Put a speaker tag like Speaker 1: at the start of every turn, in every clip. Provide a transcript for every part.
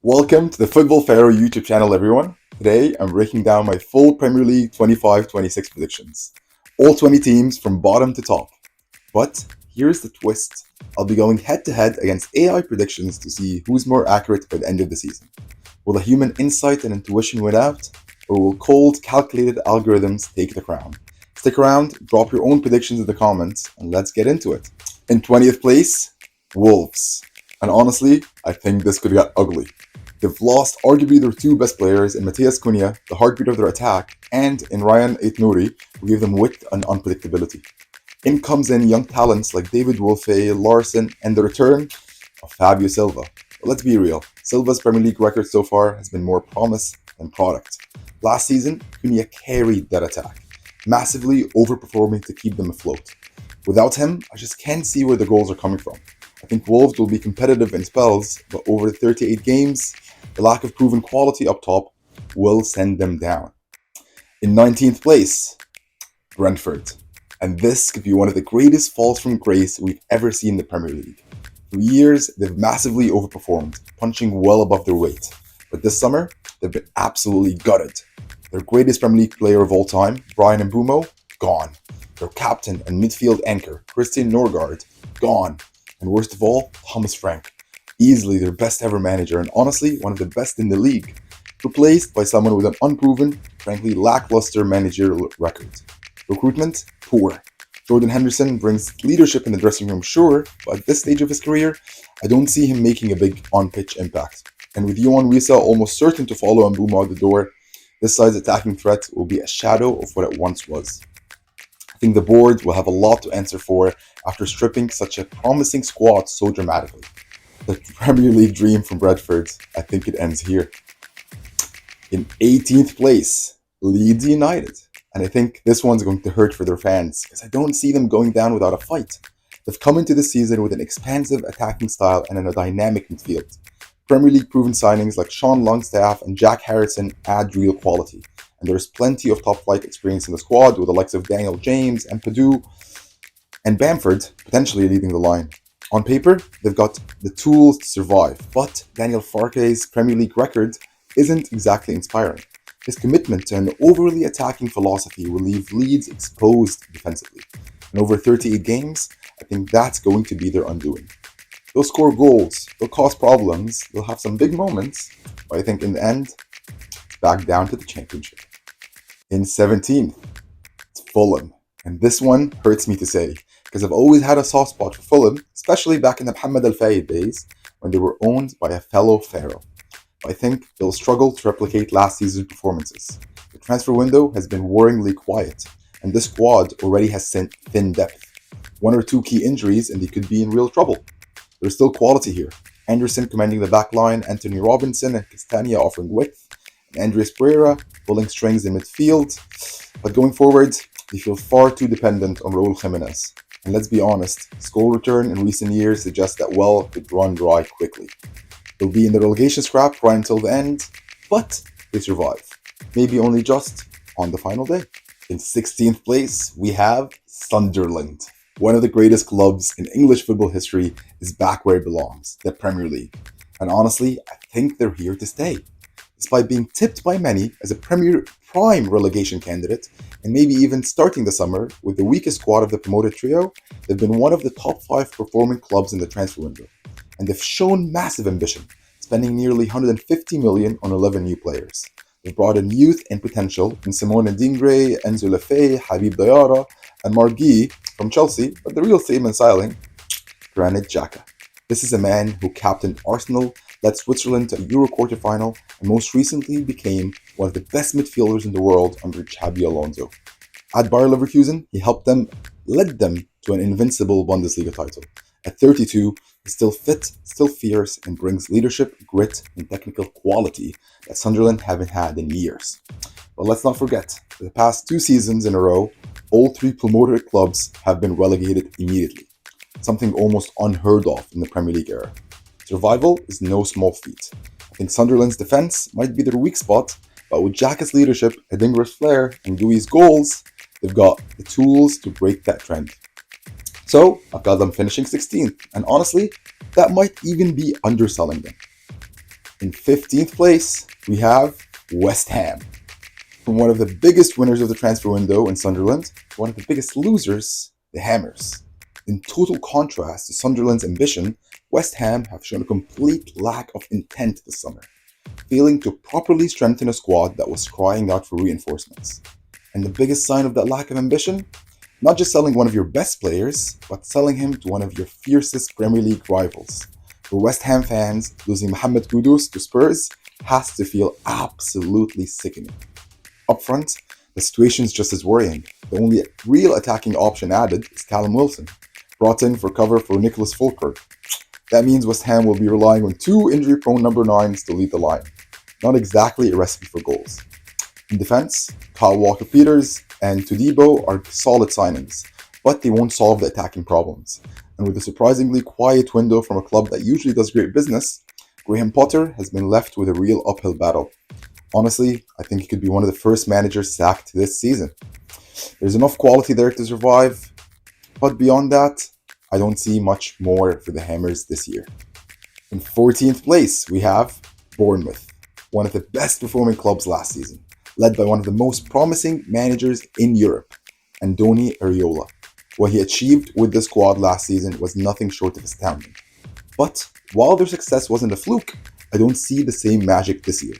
Speaker 1: Welcome to the Football Pharaoh YouTube channel, everyone. Today, I'm breaking down my full Premier League 25-26 predictions. All 20 teams from bottom to top. But here's the twist. I'll be going head-to-head against AI predictions to see who's more accurate by the end of the season. Will the human insight and intuition win out? Or will cold, calculated algorithms take the crown? Stick around, drop your own predictions in the comments, and let's get into it. In 20th place, Wolves. And honestly, I think this could get ugly. They've lost arguably their two best players in Matthias Cunha, the heartbeat of their attack, and in Ryan Aït-Nouri, who gave them width and unpredictability. In comes in young talents like David Wolfe, Larson, and the return of Fabio Silva. But let's be real, Silva's Premier League record so far has been more promise than product. Last season, Cunha carried that attack, massively overperforming to keep them afloat. Without him, I just can't see where the goals are coming from. I think Wolves will be competitive in spells, but over the 38 games, the lack of proven quality up top will send them down. In 19th place, Brentford. And this could be one of the greatest falls from grace we've ever seen in the Premier League. For years, they've massively overperformed, punching well above their weight. But this summer, they've been absolutely gutted. Their greatest Premier League player of all time, Brian Mbeumo, gone. Their captain and midfield anchor, Christian Norgard, gone. And worst of all, Thomas Frank, easily their best ever manager and honestly one of the best in the league, replaced by someone with an unproven, frankly lackluster managerial record. Recruitment, poor. Jordan Henderson brings leadership in the dressing room, sure, but at this stage of his career, I don't see him making a big on-pitch impact. And with Yohan Wissa almost certain to follow Mbeumo out the door, this side's attacking threat will be a shadow of what it once was. I think the board will have a lot to answer for after stripping such a promising squad so dramatically. The Premier League dream from Brentford, I think it ends here. In 18th place, Leeds United. And I think this one's going to hurt for their fans because I don't see them going down without a fight. They've come into the season with an expansive attacking style and in a dynamic midfield. Premier League proven signings like Sean Longstaff and Jack Harrison add real quality. And there's plenty of top flight experience in the squad with the likes of Daniel James and Padu and Bamford potentially leading the line. On paper, they've got the tools to survive, but Daniel Farke's Premier League record isn't exactly inspiring. His commitment to an overly attacking philosophy will leave Leeds exposed defensively. And over 38 games, I think that's going to be their undoing. They'll score goals, they'll cause problems, they'll have some big moments, but I think in the end, it's back down to the championship. In 17th, it's Fulham. And this one hurts me to say, because I've always had a soft spot for Fulham, especially back in the Mohamed Al Fayed days when they were owned by a fellow pharaoh. I think they'll struggle to replicate last season's performances. The transfer window has been worryingly quiet, and this squad already has thin depth. One or two key injuries and they could be in real trouble. There's still quality here. Anderson commanding the back line, Anthony Robinson and Castagna offering width, and Andres Pereira pulling strings in midfield. But going forward, they feel far too dependent on Raul Jimenez. And let's be honest, his goal return in recent years suggests that well could run dry quickly. They'll be in the relegation scrap right until the end, but they survive. Maybe only just on the final day. In 16th place, we have Sunderland. One of the greatest clubs in English football history is back where it belongs, the Premier League. And honestly, I think they're here to stay. Despite being tipped by many as a Premier prime relegation candidate, and maybe even starting the summer with the weakest squad of the promoted trio, they've been one of the top 5 performing clubs in the transfer window. And they've shown massive ambition, spending nearly 150 million on 11 new players. They've brought in youth and potential in Simone Dingray, Enzo Lefebvre, Habib Diarra, and Margui from Chelsea, but the real statement signing, Granit Xhaka. This is a man who captained Arsenal, led Switzerland to a Euro quarterfinal, and most recently became one of the best midfielders in the world under Xabi Alonso. At Bayer Leverkusen, he led them to an invincible Bundesliga title. At 32, he's still fit, still fierce, and brings leadership, grit, and technical quality that Sunderland haven't had in years. But let's not forget, for the past 2 seasons in a row, all 3 promoted clubs have been relegated immediately, something almost unheard of in the Premier League era. Survival is no small feat. I think Sunderland's defense might be their weak spot, but with Xhaka's leadership, Adingra's flair, and Gui's goals, they've got the tools to break that trend. So I've got them finishing 16th, and honestly, that might even be underselling them. In 15th place, we have West Ham. From one of the biggest winners of the transfer window in Sunderland to one of the biggest losers, the Hammers. In total contrast to Sunderland's ambition, West Ham have shown a complete lack of intent this summer, failing to properly strengthen a squad that was crying out for reinforcements. And the biggest sign of that lack of ambition? Not just selling one of your best players, but selling him to one of your fiercest Premier League rivals. For West Ham fans, losing Mohamed Kudus to Spurs has to feel absolutely sickening. Up front, the situation is just as worrying. The only real attacking option added is Callum Wilson, brought in for cover for Nicholas Fulker. That means West Ham will be relying on two injury-prone number 9s to lead the line. Not exactly a recipe for goals. In defense, Kyle Walker-Peters and Todibo are solid signings, but they won't solve the attacking problems. And with a surprisingly quiet window from a club that usually does great business, Graham Potter has been left with a real uphill battle. Honestly, I think he could be one of the first managers sacked this season. There's enough quality there to survive, but beyond that, I don't see much more for the Hammers this year. In 14th place, we have Bournemouth, one of the best performing clubs last season, led by one of the most promising managers in Europe, Andoni Iraola. What he achieved with the squad last season was nothing short of astounding. But while their success wasn't a fluke, I don't see the same magic this year.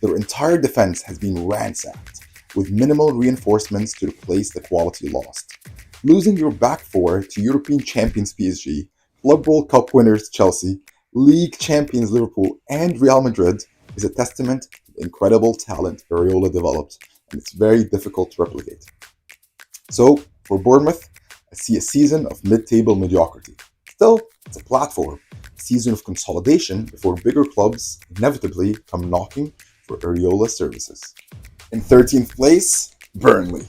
Speaker 1: Their entire defense has been ransacked, with minimal reinforcements to replace the quality lost. Losing your back four to European champions PSG, Club World Cup winners Chelsea, League champions Liverpool, and Real Madrid is a testament to the incredible talent Iraola developed, and it's very difficult to replicate. So, for Bournemouth, I see a season of mid-table mediocrity. Still, it's a platform, a season of consolidation before bigger clubs inevitably come knocking for Iraola's services. In 13th place, Burnley.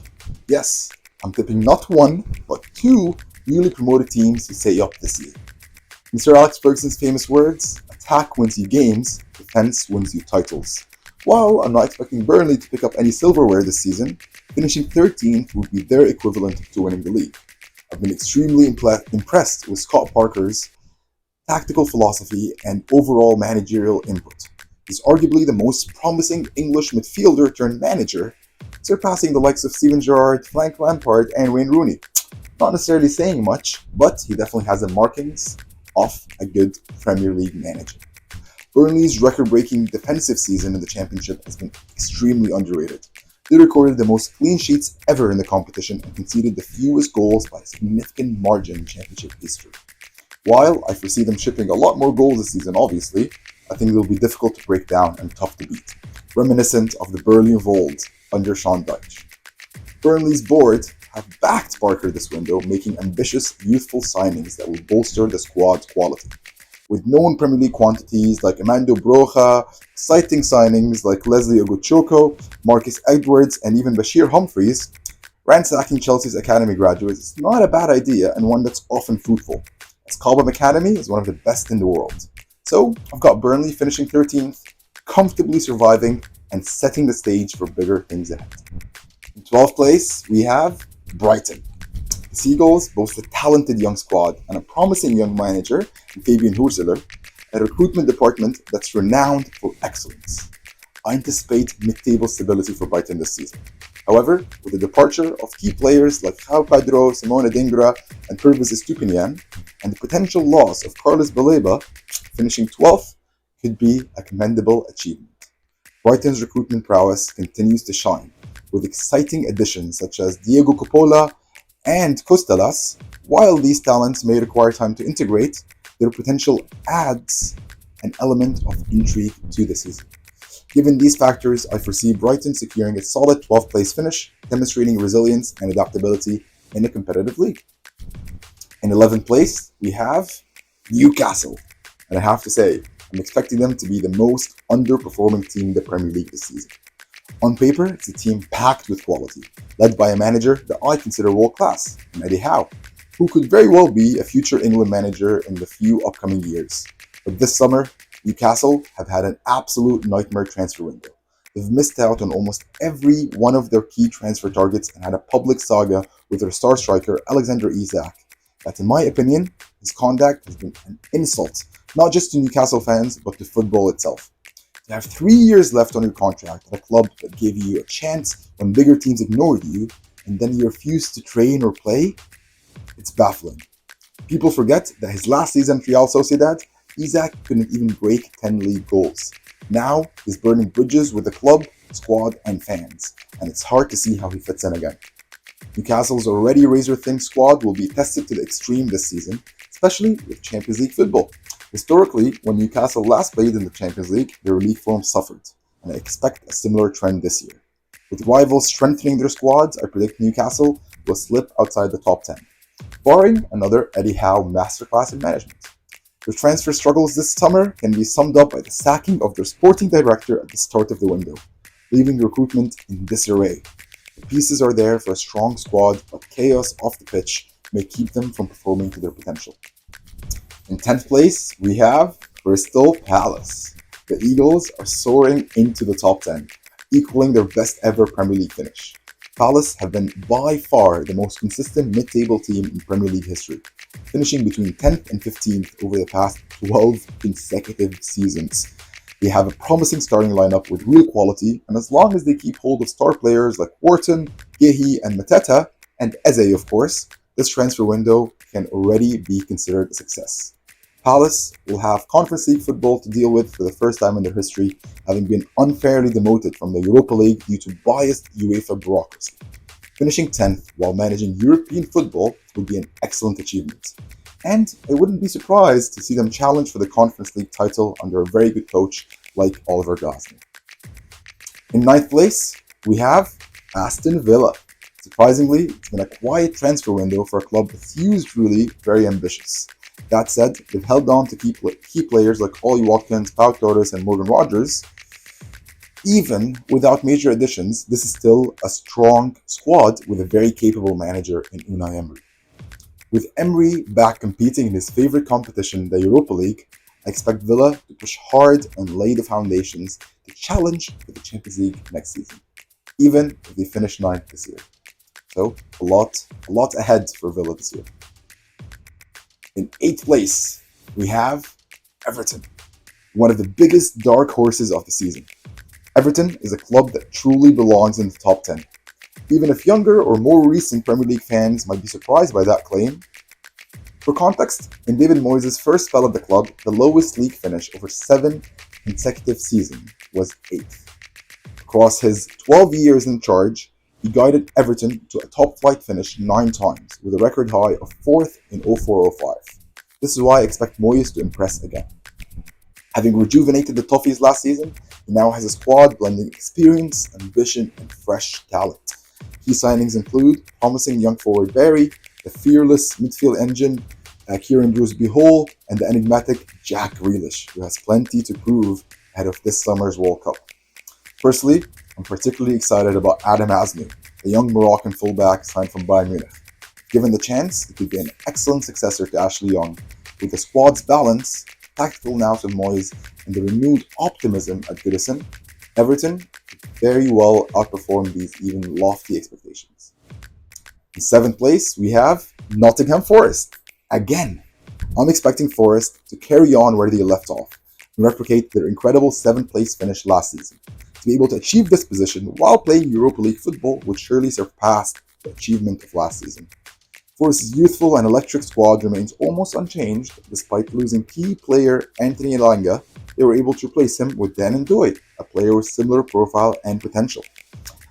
Speaker 1: Yes, I'm tipping not one, but two newly promoted teams to stay up this year. In Sir Alex Ferguson's famous words, attack wins you games, defense wins you titles. While I'm not expecting Burnley to pick up any silverware this season, finishing 13th would be their equivalent to winning the league. I've been extremely impressed with Scott Parker's tactical philosophy and overall managerial input. He's arguably the most promising English midfielder turned manager, surpassing the likes of Steven Gerrard, Frank Lampard, and Wayne Rooney. Not necessarily saying much, but he definitely has the markings of a good Premier League manager. Burnley's record-breaking defensive season in the Championship has been extremely underrated. They recorded the most clean sheets ever in the competition and conceded the fewest goals by a significant margin in Championship history. While I foresee them shipping a lot more goals this season, obviously, I think they'll be difficult to break down and tough to beat, reminiscent of the Burnley of old under Sean Dyche. Burnley's board have backed Barker this window, making ambitious, youthful signings that will bolster the squad's quality. With known Premier League quantities like Amando Broja, exciting signings like Leslie Ogochoko, Marcus Edwards, and even Bashir Humphreys, ransacking Chelsea's academy graduates is not a bad idea and one that's often fruitful, as Cobham Academy is one of the best in the world. So I've got Burnley finishing 13th, comfortably surviving, and setting the stage for bigger things ahead. In 12th place, we have Brighton. The Seagulls boast a talented young squad and a promising young manager, Fabian Hurseler, a recruitment department that's renowned for excellence. I anticipate mid-table stability for Brighton this season. However, with the departure of key players like João Pedro, Simone Dingra, and Pervis Estupinian, and the potential loss of Carlos Baleba, finishing 12th could be a commendable achievement. Brighton's recruitment prowess continues to shine, with exciting additions such as Diego Coppola and Costelas. While these talents may require time to integrate, their potential adds an element of intrigue to the season. Given these factors, I foresee Brighton securing a solid 12th place finish, demonstrating resilience and adaptability in a competitive league. In 11th place, we have Newcastle. And I have to say, I'm expecting them to be the most underperforming team in the Premier League this season. On paper, it's a team packed with quality, led by a manager that I consider world-class, Eddie Howe, who could very well be a future England manager in the few upcoming years. But this summer, Newcastle have had an absolute nightmare transfer window. They've missed out on almost every one of their key transfer targets and had a public saga with their star striker, Alexander Isak, that in my opinion, his conduct has been an insult, not just to Newcastle fans, but to football itself. You have 3 years left on your contract at a club that gave you a chance when bigger teams ignored you, and then you refuse to train or play? It's baffling. People forget that his last season at Real Sociedad, Isaac couldn't even break 10 league goals. Now he's burning bridges with the club, squad, and fans, and it's hard to see how he fits in again. Newcastle's already razor-thin squad will be tested to the extreme this season, especially with Champions League football. Historically, when Newcastle last played in the Champions League, their league form suffered, and I expect a similar trend this year. With rivals strengthening their squads, I predict Newcastle will slip outside the top 10, barring another Eddie Howe masterclass in management. Their transfer struggles this summer can be summed up by the sacking of their sporting director at the start of the window, leaving recruitment in disarray. The pieces are there for a strong squad, but chaos off the pitch may keep them from performing to their potential. In 10th place, we have Crystal Palace. The Eagles are soaring into the top 10, equaling their best ever Premier League finish. Palace have been by far the most consistent mid-table team in Premier League history, finishing between 10th and 15th over the past 12 consecutive seasons. They have a promising starting lineup with real quality, and as long as they keep hold of star players like Wharton, Gehi, and Mateta, and Eze of course, this transfer window can already be considered a success. Palace will have Conference League football to deal with for the first time in their history, having been unfairly demoted from the Europa League due to biased UEFA bureaucracy. Finishing 10th while managing European football would be an excellent achievement. And I wouldn't be surprised to see them challenge for the Conference League title under a very good coach like Oliver Glasner. In 9th place, we have Aston Villa. Surprisingly, it's been a quiet transfer window for a club that's usually very ambitious. That said, they've held on to key players like Ollie Watkins, Pau Torres, and Morgan Rogers. Even without major additions, this is still a strong squad with a very capable manager in Unai Emery. With Emery back competing in his favorite competition, the Europa League, I expect Villa to push hard and lay the foundations to challenge for the Champions League next season, even if they finish 9th this year. So a lot ahead for Villa this year. In 8th place, we have Everton, one of the biggest dark horses of the season. Everton is a club that truly belongs in the top 10. Even if younger or more recent Premier League fans might be surprised by that claim. For context, in David Moyes' first spell at the club, the lowest league finish over 7 consecutive seasons was 8th. Across his 12 years in charge, he guided Everton to a top-flight finish 9 times, with a record high of 4th in 04-05. This is why I expect Moyes to impress again. Having rejuvenated the Toffees last season, he now has a squad blending experience, ambition, and fresh talent. Key signings include promising young forward Barry, the fearless midfield engine Kieran Bruce-Hall, and the enigmatic Jack Grealish, who has plenty to prove ahead of this summer's World Cup. Firstly, I'm particularly excited about Adam Asmi, a young Moroccan fullback signed from Bayern Munich. Given the chance, he could be an excellent successor to Ashley Young. With the squad's balance, tactical nous with Moyes, and the renewed optimism at Goodison, Everton could very well outperform these even lofty expectations. In 7th place, we have Nottingham Forest. Again, I'm expecting Forest to carry on where they left off and replicate their incredible 7th place finish last season. To be able to achieve this position while playing Europa League football would surely surpass the achievement of last season. Forest's youthful and electric squad remains almost unchanged. Despite losing key player Anthony Elanga, they were able to replace him with Dan Ndoye, a player with similar profile and potential.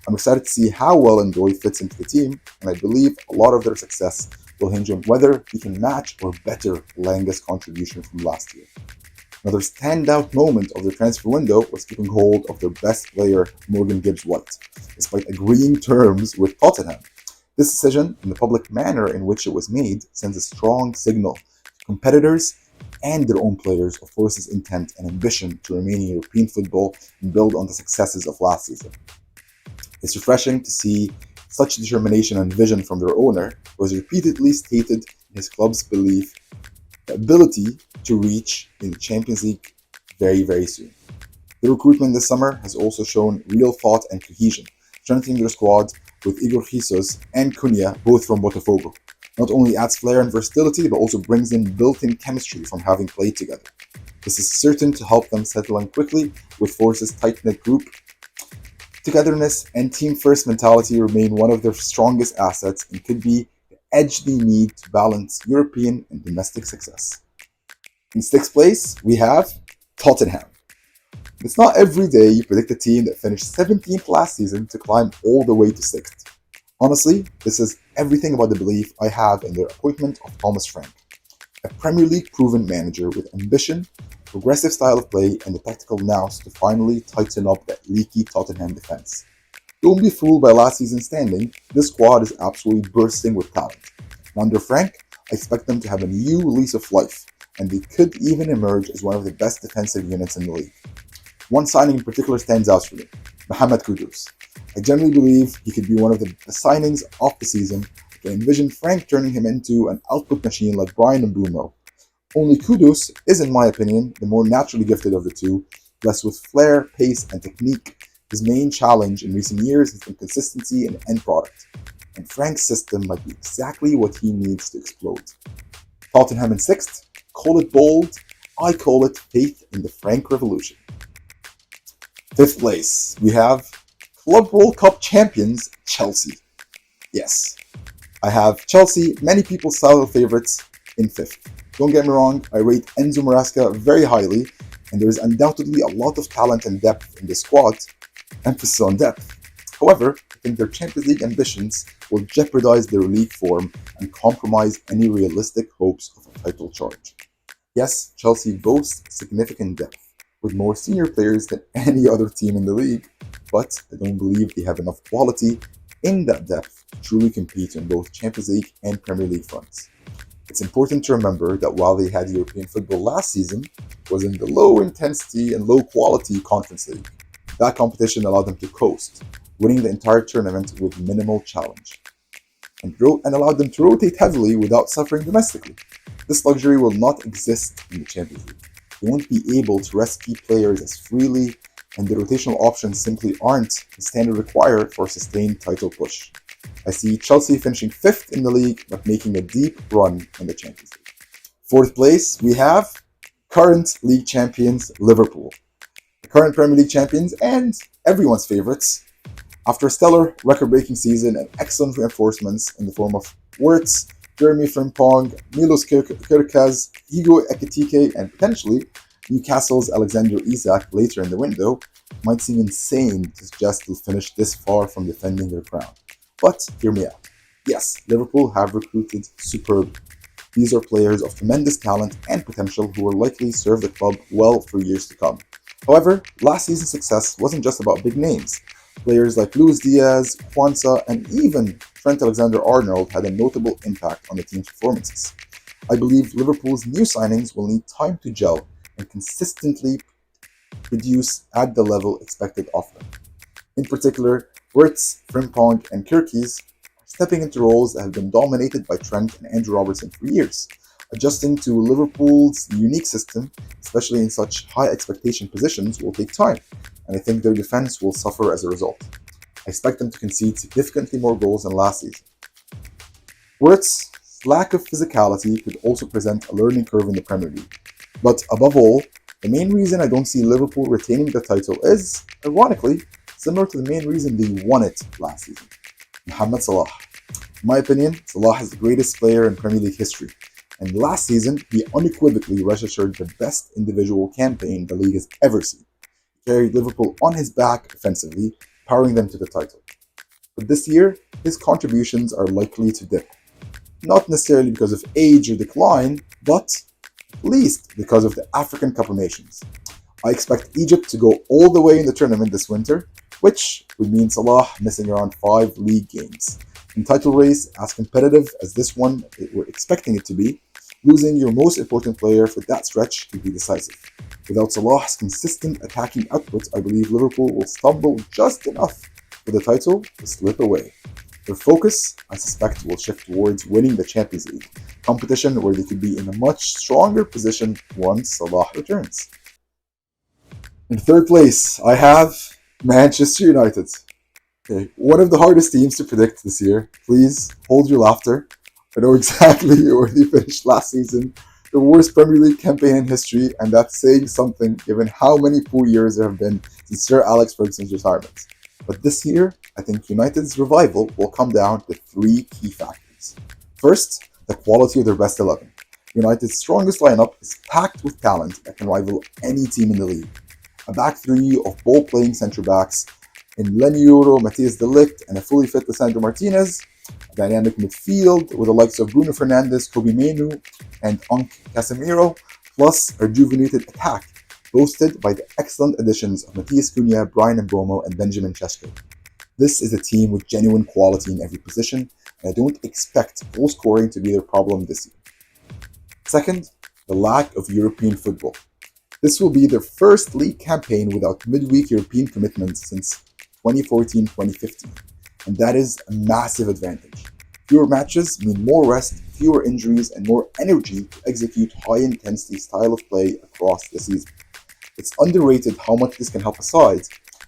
Speaker 1: I'm excited to see how well Ndoye fits into the team, and I believe a lot of their success will hinge on whether he can match or better Langa's contribution from last year. Another standout moment of the transfer window was keeping hold of their best player, Morgan Gibbs-White, despite agreeing terms with Tottenham. This decision, and the public manner in which it was made, sends a strong signal to competitors and their own players of Forest's intent and ambition to remain in European football and build on the successes of last season. It's refreshing to see such determination and vision from their owner, who has repeatedly stated his club's ability to reach in the Champions League very, very soon. The recruitment this summer has also shown real thought and cohesion, strengthening their squad with Igor Jesus and Cunha, both from Botafogo. Not only adds flair and versatility, but also brings in built-in chemistry from having played together. This is certain to help them settle in quickly with Force's tight-knit group. Togetherness and team-first mentality remain one of their strongest assets and could be the edge they need to balance European and domestic success. In sixth place, we have Tottenham. It's not every day you predict a team that finished 17th last season to climb all the way to 6th. Honestly, this is everything about the belief I have in their appointment of Thomas Frank, a Premier League proven manager with ambition, progressive style of play, and the tactical nous to finally tighten up that leaky Tottenham defense. Don't be fooled by last season's standing, this squad is absolutely bursting with talent. And under Frank, I expect them to have a new lease of life, and they could even emerge as one of the best defensive units in the league. One signing in particular stands out for me, Mohamed Kudus. I generally believe he could be one of the best signings of the season. I can envision Frank turning him into an output machine like Brian and Bruno. Only Kudus is, in my opinion, the more naturally gifted of the two, blessed with flair, pace, and technique. His main challenge in recent years has been consistency and end product, and Frank's system might be exactly what he needs to explode. Tottenham in 6th, call it bold, I call it faith in the Frank Revolution. 5th place, we have Club World Cup champions Chelsea. Yes, I have Chelsea, many people's title favorites, in 5th. Don't get me wrong, I rate Enzo Maresca very highly, and there is undoubtedly a lot of talent and depth in the squad, emphasis on depth. However, I think their Champions League ambitions will jeopardize their league form and compromise any realistic hopes of a title charge. Yes, Chelsea boasts significant depth, with more senior players than any other team in the league, but I don't believe they have enough quality in that depth to truly compete on both Champions League and Premier League fronts. It's important to remember that while they had European football last season, it was in the low intensity and low quality Conference League. That competition allowed them to coast, winning the entire tournament with minimal challenge, and allowed them to rotate heavily without suffering domestically. This luxury will not exist in the Champions League. They won't be able to rest key players as freely, and the rotational options simply aren't the standard required for a sustained title push. I see Chelsea finishing 5th in the league, but making a deep run in the Champions League. 4th place, we have current league champions Liverpool. The current Premier League champions and everyone's favourites. After a stellar record-breaking season and excellent reinforcements in the form of Wirtz, Jeremy Frimpong, Milos Kerkez, Hugo Ekitike, and potentially Newcastle's Alexander Isak later in the window, might seem insane to suggest they'll finish this far from defending their crown. But hear me out. Yes, Liverpool have recruited superbly. These are players of tremendous talent and potential who will likely serve the club well for years to come. However, last season's success wasn't just about big names. Players like Luis Diaz, Kwanzaa, and even Trent Alexander-Arnold had a notable impact on the team's performances. I believe Liverpool's new signings will need time to gel and consistently produce at the level expected of them. In particular, Wirtz, Frimpong, and Kirkies are stepping into roles that have been dominated by Trent and Andrew Robertson for years. Adjusting to Liverpool's unique system, especially in such high expectation positions, will take time, and I think their defense will suffer as a result. I expect them to concede significantly more goals than last season. Wirtz's lack of physicality could also present a learning curve in the Premier League. But above all, the main reason I don't see Liverpool retaining the title is, ironically, similar to the main reason they won it last season. Mohamed Salah. In my opinion, Salah is the greatest player in Premier League history, and last season he unequivocally registered the best individual campaign the league has ever seen. He carried Liverpool on his back offensively, powering them to the title. But this year, his contributions are likely to dip. Not necessarily because of age or decline, but at least because of the African Cup of Nations. I expect Egypt to go all the way in the tournament this winter, which would mean Salah missing around 5 league games. In title race, as competitive as this one we're expecting it to be, losing your most important player for that stretch could be decisive. Without Salah's consistent attacking output, I believe Liverpool will stumble just enough for the title to slip away. Their focus, I suspect, will shift towards winning the Champions League, competition where they could be in a much stronger position once Salah returns. In 3rd place, I have Manchester United. Okay, one of the hardest teams to predict this year. Please hold your laughter. I know exactly where they finished last season, The worst Premier League campaign in history, and that's saying something given how many poor years there have been since Sir Alex Ferguson's retirement. But this year, I think United's revival will come down to three key factors. First, the quality of their best 11. United's strongest lineup is packed with talent that can rival any team in the league. A back three of ball-playing centre-backs in Lenny Yoro, Matthias de Ligt, and a fully fit Lisandro Martinez, a dynamic midfield with the likes of Bruno Fernandes, Kobe Menu, and Unk Casemiro, plus a rejuvenated attack boasted by the excellent additions of Matthias Cunha, Brian Mbomo, and Benjamin Sesko. This is a team with genuine quality in every position, and I don't expect goal scoring to be their problem this year. Second, the lack of European football. This will be their first league campaign without midweek European commitments since 2014-2015, and that is a massive advantage. Fewer matches mean more rest, fewer injuries, and more energy to execute high-intensity style of play across the season. It's underrated how much this can help a side.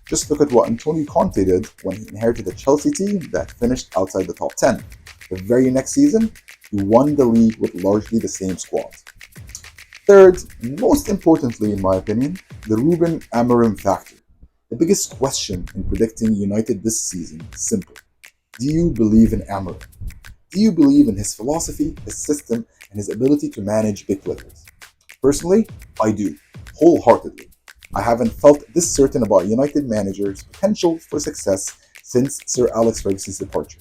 Speaker 1: Just look at what Antonio Conte did when he inherited a Chelsea team that finished outside the top 10. The very next season, he won the league with largely the same squad. Third, and most importantly in my opinion, the Ruben Amorim factor. The biggest question in predicting United this season is simple. Do you believe in Amorim? Do you believe in his philosophy, his system, and his ability to manage big players? Personally, I do, wholeheartedly. I haven't felt this certain about United manager's potential for success since Sir Alex Ferguson's departure.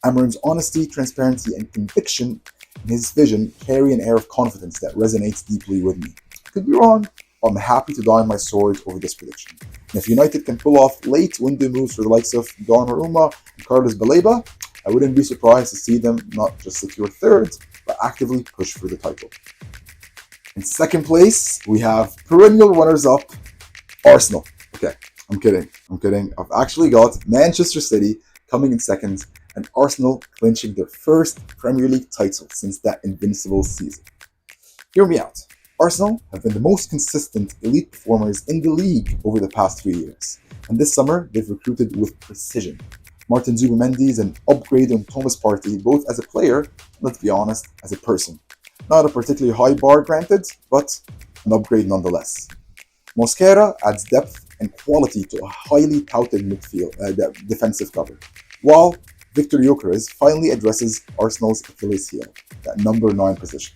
Speaker 1: Amorim's honesty, transparency, and conviction in his vision carry an air of confidence that resonates deeply with me. I could be wrong, but I'm happy to die on my sword over this prediction. And if United can pull off late window moves for the likes of Donnarumma and Carlos Baleba, I wouldn't be surprised to see them not just secure third, but actively push for the title. In second place, we have perennial runners-up, Arsenal. Okay, I'm kidding. I've actually got Manchester City coming in second, and Arsenal clinching their first Premier League title since that invincible season. Hear me out. Arsenal have been the most consistent elite performers in the league over the past 3 years, and this summer they've recruited with precision. Martin Zubimendi is an upgrade on Thomas Partey, both as a player and, let's be honest, as a person. Not a particularly high bar, granted, but an upgrade nonetheless. Mosquera adds depth and quality to a highly touted defensive cover, while Victor Gyökeres finally addresses Arsenal's Achilles heel, that number 9 position.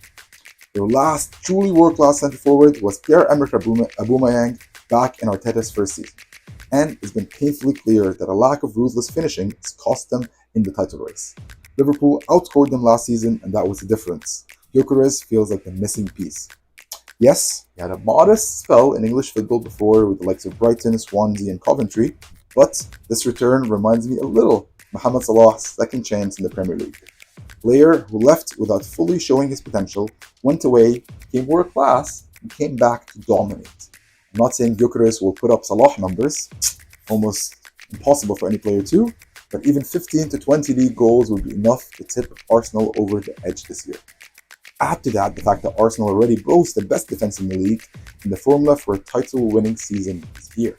Speaker 1: Their last truly world-class centre-forward was Pierre-Emerick Aubameyang back in Arteta's first season, and it's been painfully clear that a lack of ruthless finishing has cost them in the title race. Liverpool outscored them last season, and that was the difference. Gyökeres feels like the missing piece. Yes, he had a modest spell in English football before with the likes of Brighton, Swansea, and Coventry, but this return reminds me a little of Mohamed Salah's second chance in the Premier League. A player who left without fully showing his potential, went away, became world class, and came back to dominate. I'm not saying Gyökeres will put up Salah numbers, almost impossible for any player to, but even 15 to 20 league goals would be enough to tip Arsenal over the edge this year. Add to that the fact that Arsenal already boasts the best defense in the league, and the formula for a title-winning season is here.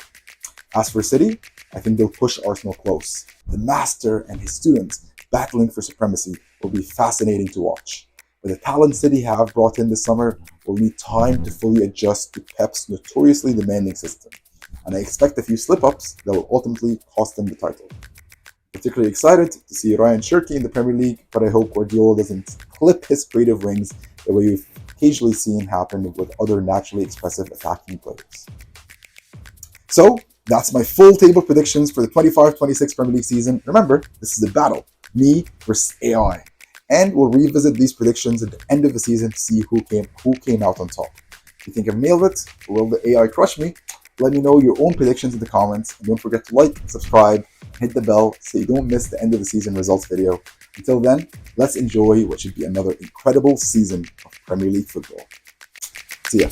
Speaker 1: As for City, I think they'll push Arsenal close. The master and his students battling for supremacy will be fascinating to watch. But the talent City have brought in this summer will need time to fully adjust to Pep's notoriously demanding system, and I expect a few slip-ups that will ultimately cost them the title. Particularly excited to see Ryan Cherki in the Premier League, but I hope Guardiola doesn't clip his creative wings the way we've occasionally seen happen with other naturally expressive attacking players. So, that's my full table predictions for the 25-26 Premier League season. Remember, this is a battle, me versus AI. And we'll revisit these predictions at the end of the season to see who came out on top. If you think I've nailed it, or will the AI crush me? Let me know your own predictions in the comments, and don't forget to like, subscribe, and hit the bell so you don't miss the end of the season results video. Until then, let's enjoy what should be another incredible season of Premier League football. See ya.